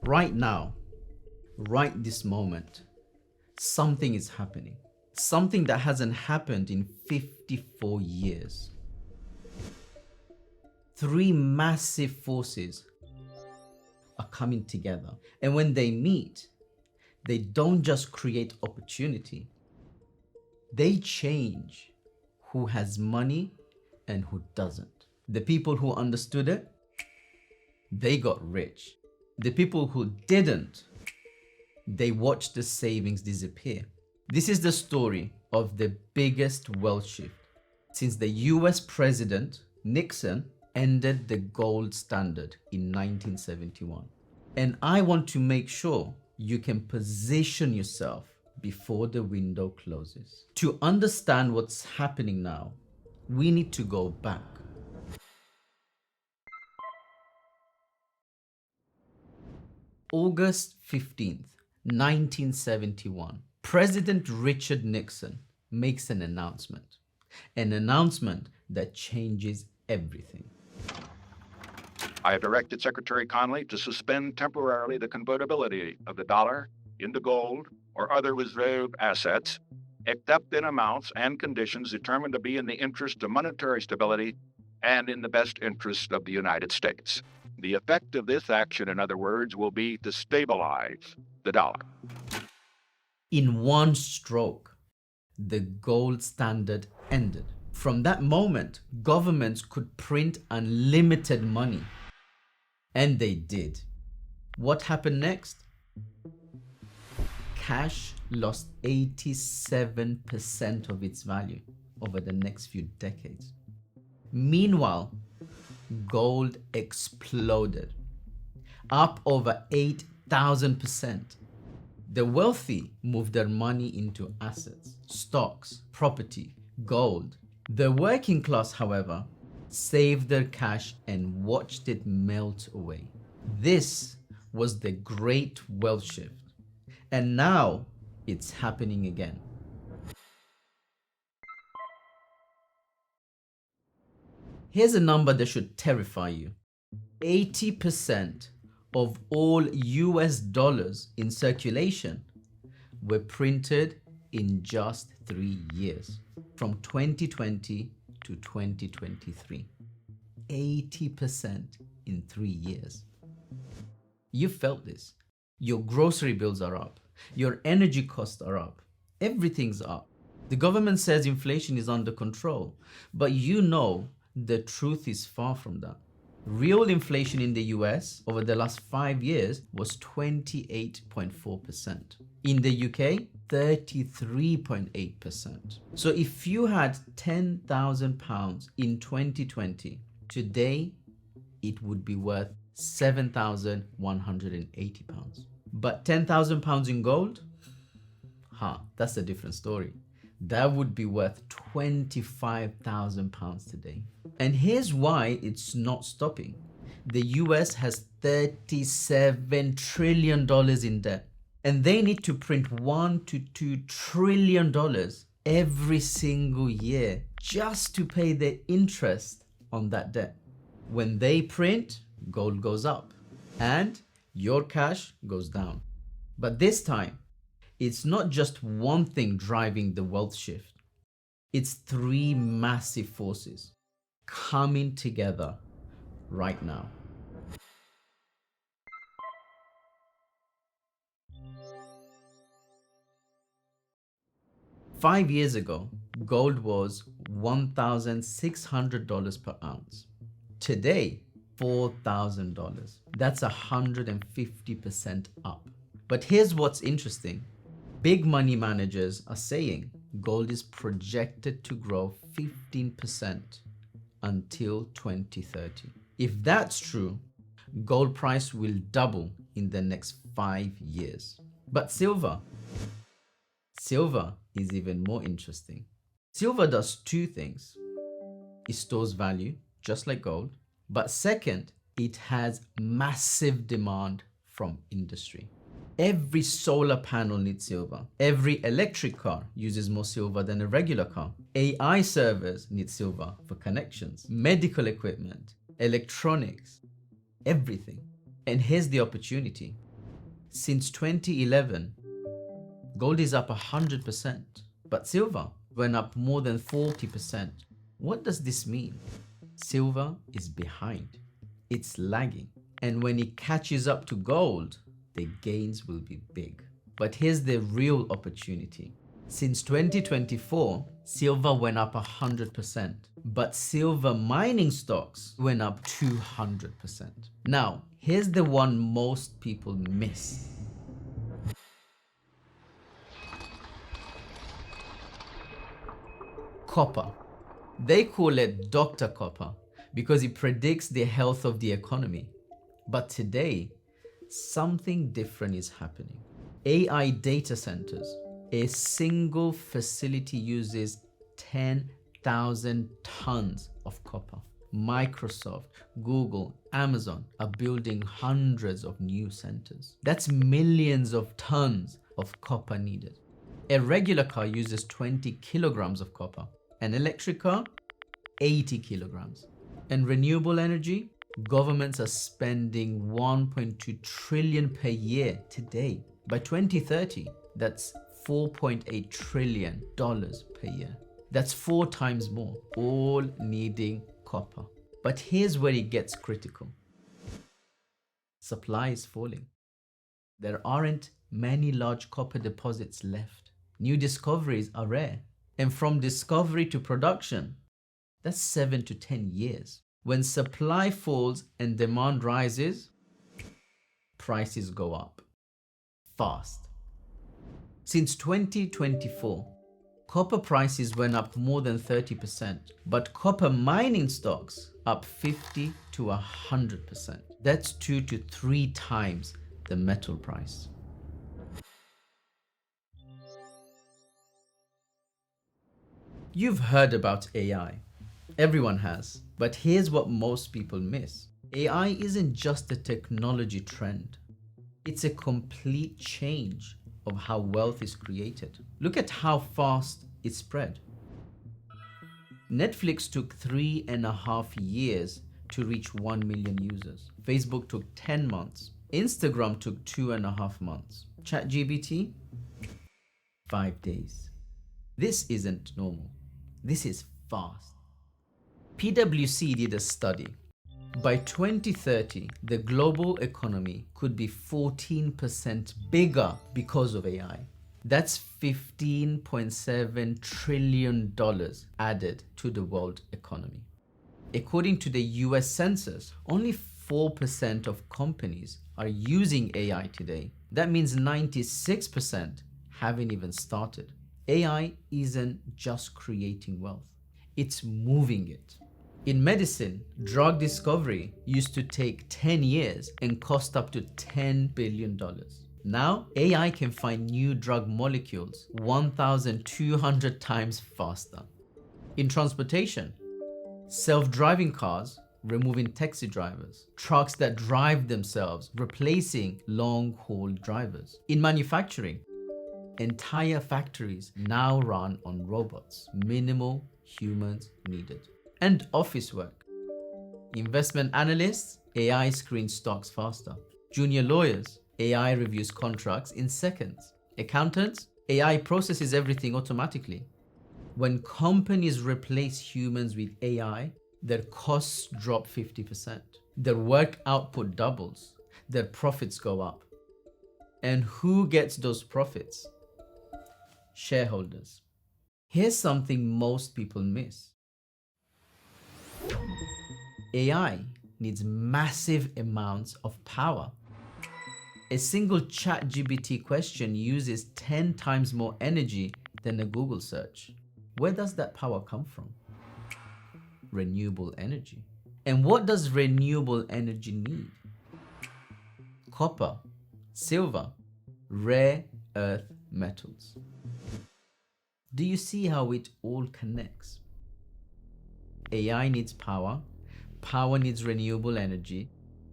Right now, right this moment, something is happening. Something that hasn't happened in 54 years. Three massive forces are coming together. And when they meet, they don't just create opportunity, they change who has money and who doesn't. The people who understood it, they got rich. The people who didn't, they watched the savings disappear. This is the story of the biggest wealth shift since the US President Nixon ended the gold standard in 1971. And I want to make sure you can position yourself before the window closes. To understand what's happening now, we need to go back. August 15th, 1971, President Richard Nixon makes an announcement that changes everything. I have directed Secretary Connally to suspend temporarily the convertibility of the dollar into gold or other reserve assets, except in amounts and conditions determined to be in the interest of monetary stability and in the best interest of the United States. The effect of this action, in other words, will be to stabilize the dollar. In one stroke, the gold standard ended. From that moment, governments could print unlimited money. And they did. What happened next? Cash lost 87% of its value over the next few decades. Meanwhile, gold exploded, up over 8,000%. The wealthy moved their money into assets, stocks, property, gold. The working class, however, saved their cash and watched it melt away. This was the great wealth shift. And now it's happening again. Here's a number that should terrify you. 80% of all US dollars in circulation were printed in just 3 years, from 2020 to 2023. 80% in 3 years. You felt this. Your grocery bills are up. Your energy costs are up. Everything's up. The government says inflation is under control, but you know the truth is far from that. Real inflation in the US over the last 5 years was 28.4%. In the UK, 33.8%. So if you had £10,000 in 2020, today it would be worth £7,180. But £10,000 in gold? That's a different story. That would be worth £25,000 today. And here's why it's not stopping. The US has $37 trillion in debt. And they need to print $1 to $2 trillion every single year just to pay the interest on that debt. When they print, gold goes up and your cash goes down. But this time, it's not just one thing driving the wealth shift. It's three massive forces coming together right now. Five years ago, gold was $1,600 per ounce. Today, $4,000. That's 150% up. But here's what's interesting. Big money managers are saying gold is projected to grow 15% until 2030. If that's true, gold price will double in the next 5 years. But silver is even more interesting. Silver does two things. It stores value, just like gold. But second, it has massive demand from industry. Every solar panel needs silver. Every electric car uses more silver than a regular car. AI servers need silver for connections, medical equipment, electronics, everything. And here's the opportunity. Since 2011, gold is up 100%, but silver went up more than 40%. What does this mean? Silver is behind. It's lagging. And when it catches up to gold, the gains will be big. But here's the real opportunity. Since 2024, silver went up 100%, but silver mining stocks went up 200%. Now, here's the one most people miss. Copper. They call it Dr. Copper because it predicts the health of the economy. But today, something different is happening. AI data centers. A single facility uses 10,000 tons of copper. Microsoft, Google, Amazon are building hundreds of new centers. That's millions of tons of copper needed. A regular car uses 20 kilograms of copper. An electric car, 80 kilograms. And renewable energy, governments are spending 1.2 trillion per year today. By 2030, that's $4.8 trillion per year. That's 4 times more, all needing copper. But here's where it gets critical. Supply is falling. There aren't many large copper deposits left. New discoveries are rare. And from discovery to production, that's 7 to 10 years. When supply falls and demand rises, prices go up fast. Since 2024, copper prices went up more than 30%, but copper mining stocks up 50 to 100%. That's 2 to 3 times the metal price. You've heard about AI. Everyone has. But here's what most people miss. AI isn't just a technology trend. It's a complete change of how wealth is created. Look at how fast it spread. Netflix took 3.5 years to reach 1 million users. Facebook took 10 months. Instagram took 2.5 months. ChatGPT, 5 days. This isn't normal. This is fast. PwC did a study. By 2030, the global economy could be 14% bigger because of AI. That's $15.7 trillion added to the world economy. According to the US Census, only 4% of companies are using AI today. That means 96% haven't even started. AI isn't just creating wealth, it's moving it. In medicine, drug discovery used to take 10 years and cost up to $10 billion. Now, AI can find new drug molecules 1,200 times faster. In transportation, self-driving cars removing taxi drivers, trucks that drive themselves replacing long-haul drivers. In manufacturing, entire factories now run on robots, minimal humans needed. And office work. Investment analysts, AI screens stocks faster. Junior lawyers, AI reviews contracts in seconds. Accountants, AI processes everything automatically. When companies replace humans with AI, their costs drop 50%. Their work output doubles. Their profits go up. And who gets those profits? Shareholders. Here's something most people miss. AI needs massive amounts of power. A single ChatGPT question uses 10 times more energy than a Google search. Where does that power come from? Renewable energy. And what does renewable energy need? Copper, silver, rare earth metals. Do you see how it all connects? AI needs power. Power needs renewable energy.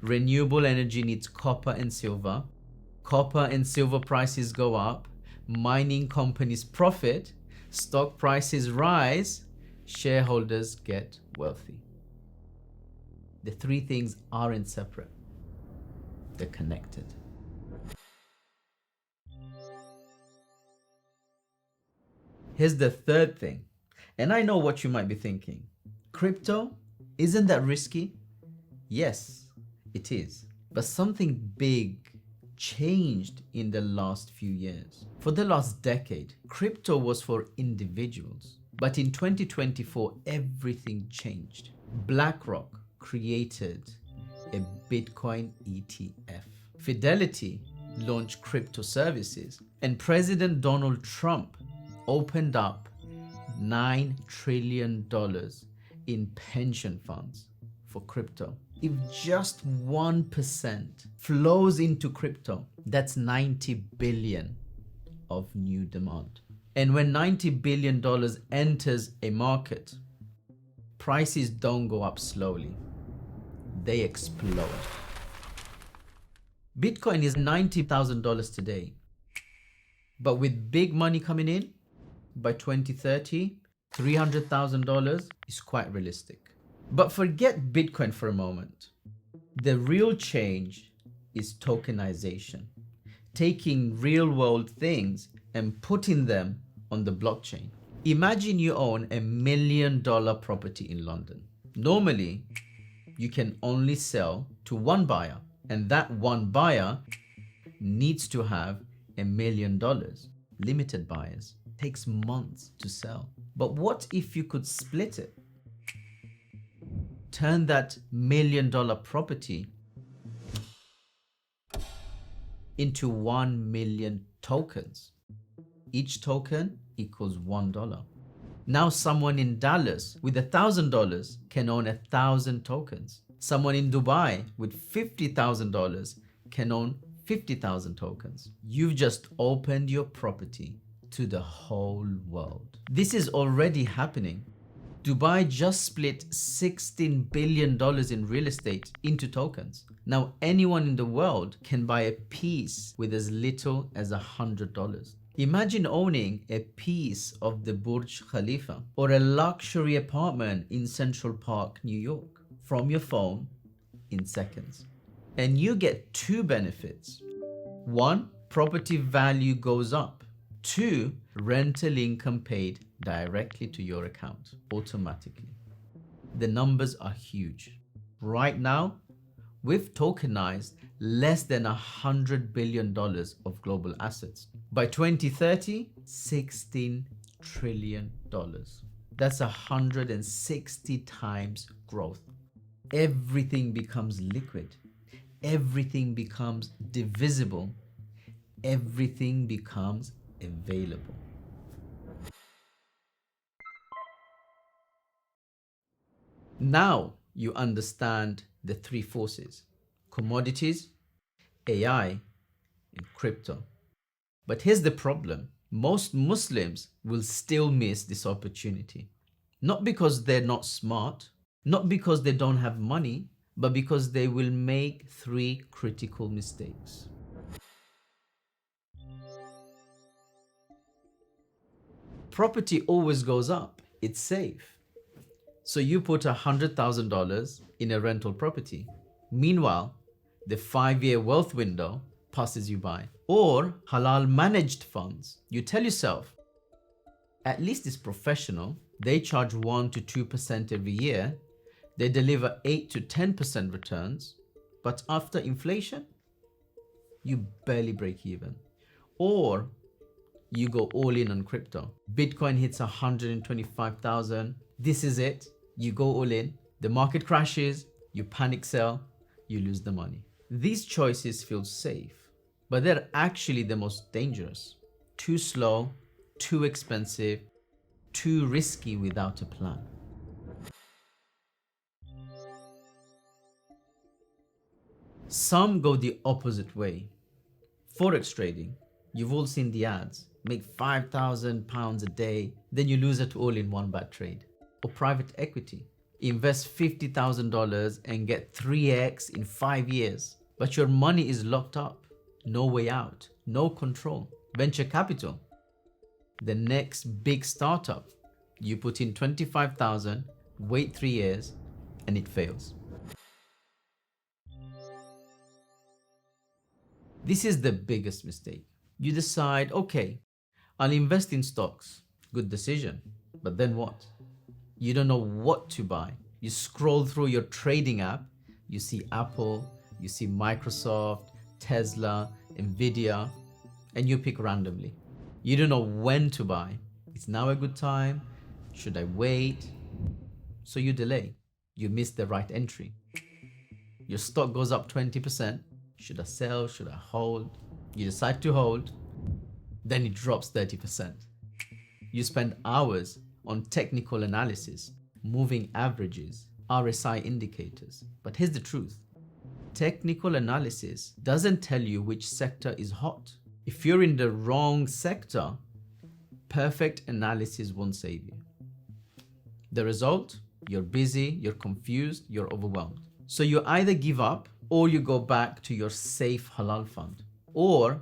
Renewable energy needs copper and silver. Copper and silver prices go up. Mining companies profit. Stock prices rise. Shareholders get wealthy. The three things aren't separate. They're connected. Here's the third thing. And I know what you might be thinking. Crypto, isn't that risky? Yes, it is. But something big changed in the last few years. For the last decade, crypto was for individuals. But in 2024, everything changed. BlackRock created a Bitcoin ETF. Fidelity launched crypto services. And President Donald Trump opened up $9 trillion in pension funds for crypto. If just 1% flows into crypto, that's 90 billion of new demand. And when $90 billion enters a market, prices don't go up slowly. They explode. Bitcoin is $90,000 today. But with big money coming in, by 2030, $300,000 is quite realistic. But forget Bitcoin for a moment. The real change is tokenization, taking real world things and putting them on the blockchain. Imagine you own $1 million property in London. Normally, you can only sell to one buyer, and that one buyer needs to have $1 million. Limited buyers. Takes months to sell. But what if you could split it? Turn that $1 million property into 1 million tokens. Each token equals $1. Now someone in Dallas with $1,000 can own 1,000 tokens. Someone in Dubai with $50,000 can own 50,000 tokens. You've just opened your property to the whole world. This is already happening. Dubai just split $16 billion in real estate into tokens. Now anyone in the world can buy a piece with as little as $100. Imagine owning a piece of the Burj Khalifa or a luxury apartment in Central Park, New York, from your phone in seconds. And you get two benefits. One, property value goes up. Two, rental income paid directly to your account automatically. The numbers are huge. Right now, we've tokenized less than $100 billion of global assets. By 2030, $16 trillion. That's 160 times growth. Everything becomes liquid. Everything becomes divisible. Everything becomes available. Now you understand the three forces: commodities, AI, and crypto. But here's the problem. Most Muslims will still miss this opportunity. Not because they're not smart, not because they don't have money, but because they will make three critical mistakes. Property always goes up. It's safe. So you put $100,000 in a rental property. Meanwhile, the 5-year wealth window passes you by. Or halal managed funds. You tell yourself, at least it's professional. They charge 1 to 2% every year. They deliver 8 to 10% returns. But after inflation, you barely break even. Or you go all in on crypto. Bitcoin hits 125,000. This is it. You go all in. The market crashes. You panic sell. You lose the money. These choices feel safe, but they're actually the most dangerous. Too slow, too expensive, too risky without a plan. Some go the opposite way. Forex trading. You've all seen the ads. Make £5,000 a day, then you lose it all in one bad trade. Or private equity. Invest $50,000 and get 3x in 5 years. But your money is locked up. No way out. No control. Venture capital. The next big startup. You put in 25,000, wait 3 years, and it fails. This is the biggest mistake. You decide, okay, I'll invest in stocks. Good decision. But then what? You don't know what to buy. You scroll through your trading app, you see Apple, you see Microsoft, Tesla, Nvidia, and you pick randomly. You don't know when to buy. Is now a good time? Should I wait? So you delay. You miss the right entry. Your stock goes up 20%. Should I sell? Should I hold? You decide to hold. Then it drops 30%. You spend hours on technical analysis, moving averages, RSI indicators. But here's the truth. Technical analysis doesn't tell you which sector is hot. If you're in the wrong sector, perfect analysis won't save you. The result? You're busy, you're confused, you're overwhelmed. So you either give up or you go back to your safe halal fund or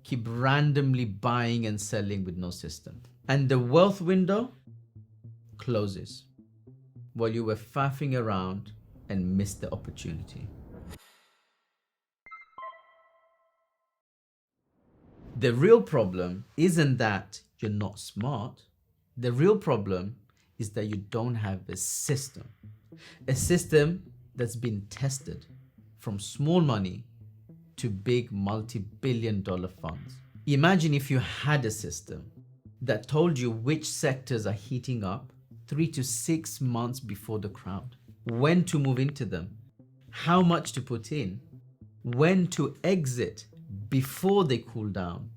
keep randomly buying and selling with no system. And the wealth window closes while you were faffing around and missed the opportunity. The real problem isn't that you're not smart. The real problem is that you don't have a system that's been tested from small money to big multi-billion-dollar funds. Imagine if you had a system that told you which sectors are heating up 3 to 6 months before the crowd, when to move into them, how much to put in, when to exit before they cool down,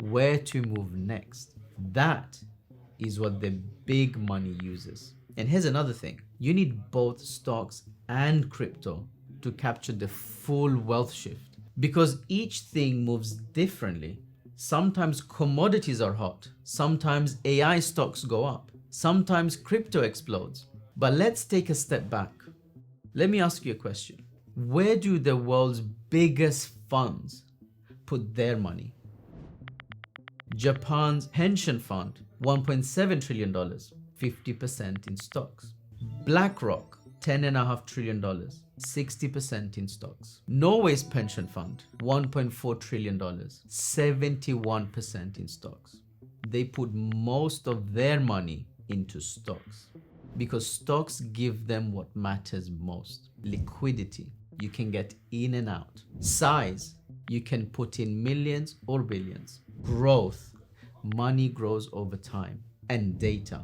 where to move next. That is what the big money uses. And here's another thing. You need both stocks and crypto to capture the full wealth shift because each thing moves differently. Sometimes commodities are hot. Sometimes AI stocks go up. Sometimes crypto explodes. But let's take a step back. Let me ask you a question. Where do the world's biggest funds put their money? Japan's pension fund, $1.7 trillion, 50% in stocks. BlackRock, $10.5 trillion, 60% in stocks. Norway's pension fund, $1.4 trillion, 71% in stocks. They put most of their money into stocks because stocks give them what matters most. Liquidity, you can get in and out. Size, you can put in millions or billions. Growth, money grows over time. And data,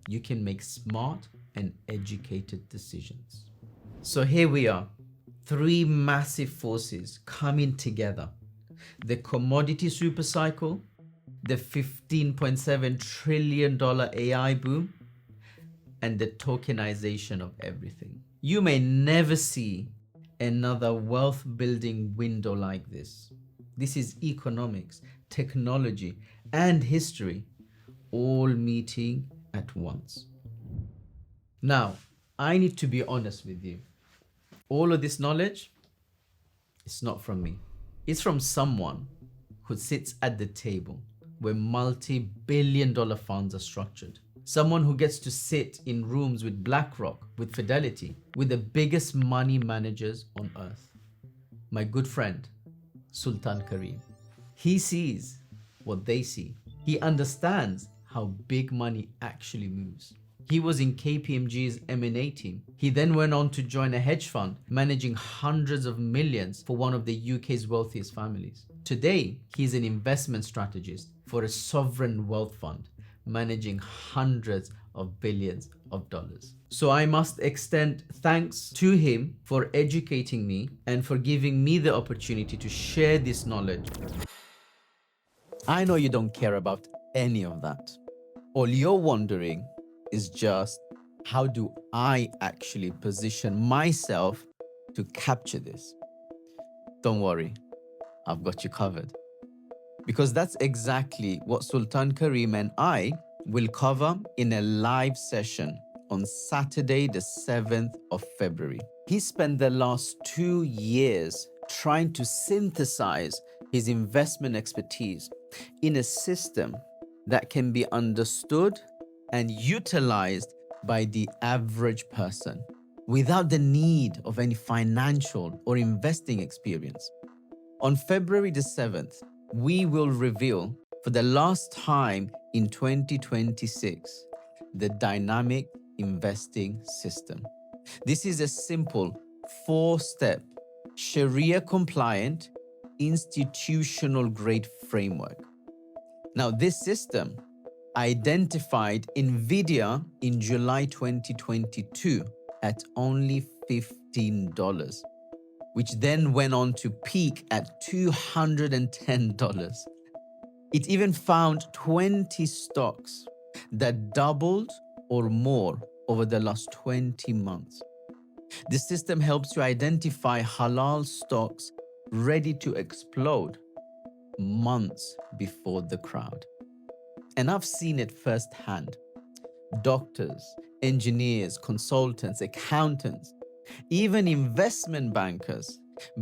you can make smart and educated decisions. So here we are, 3 massive forces coming together. The commodity supercycle, the $15.7 trillion AI boom, and the tokenization of everything. You may never see another wealth building window like this. This is economics, technology, and history all meeting at once. Now, I need to be honest with you. All of this knowledge, it's not from me. It's from someone who sits at the table where multi-billion-dollar funds are structured. Someone who gets to sit in rooms with BlackRock, with Fidelity, with the biggest money managers on earth. My good friend, Sultan Karim. He sees what they see. He understands how big money actually moves. He was in KPMG's M&A team. He then went on to join a hedge fund, managing hundreds of millions for one of the UK's wealthiest families. Today, he's an investment strategist for a sovereign wealth fund, managing hundreds of billions of dollars. So I must extend thanks to him for educating me and for giving me the opportunity to share this knowledge. I know you don't care about any of that. All you're wondering is just, how do I actually position myself to capture this? Don't worry, I've got you covered. Because that's exactly what Sultan Karim and I will cover in a live session on Saturday, the 7th of February. He spent the last 2 years trying to synthesize his investment expertise in a system that can be understood and utilized by the average person without the need of any financial or investing experience. On February the 7th, we will reveal for the last time in 2026 the dynamic investing system. This is a simple 4-step Sharia compliant institutional grade framework. Now, this system identified NVIDIA in July 2022 at only $15, which then went on to peak at $210. It even found 20 stocks that doubled or more over the last 20 months. The system helps you identify halal stocks ready to explode months before the crowd. And I've seen it firsthand. Doctors, engineers, consultants, accountants, even investment bankers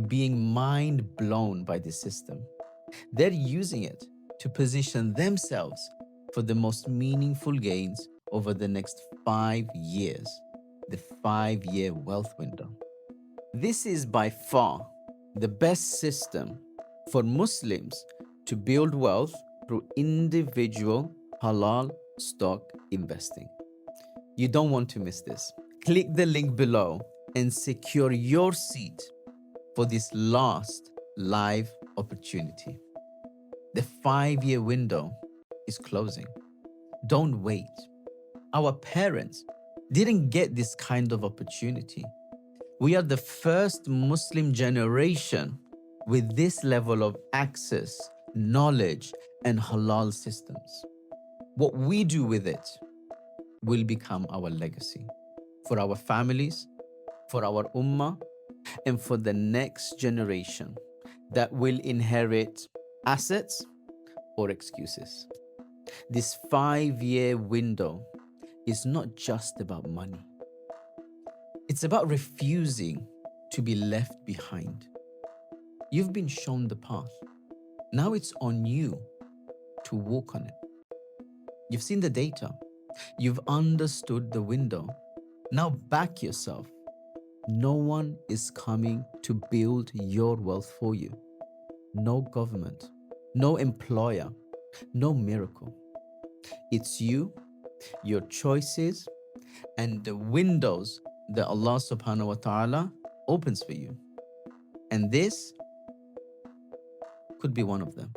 being mind blown by the system. They're using it to position themselves for the most meaningful gains over the next 5 years, the 5-year wealth window. This is by far the best system for Muslims to build wealth through individual halal stock investing. You don't want to miss this. Click the link below and secure your seat for this last live opportunity. The 5-year window is closing. Don't wait. Our parents didn't get this kind of opportunity. We are the first Muslim generation with this level of access, knowledge, and halal systems. What we do with it will become our legacy for our families, for our ummah, and for the next generation that will inherit assets or excuses. This 5-year window is not just about money. It's about refusing to be left behind. You've been shown the path. Now it's on you to walk on it. You've seen the data. You've understood the window. Now back yourself. No one is coming to build your wealth for you. No government, no employer, no miracle. It's you, your choices, and the windows that Allah subhanahu wa ta'ala opens for you. And this could be one of them.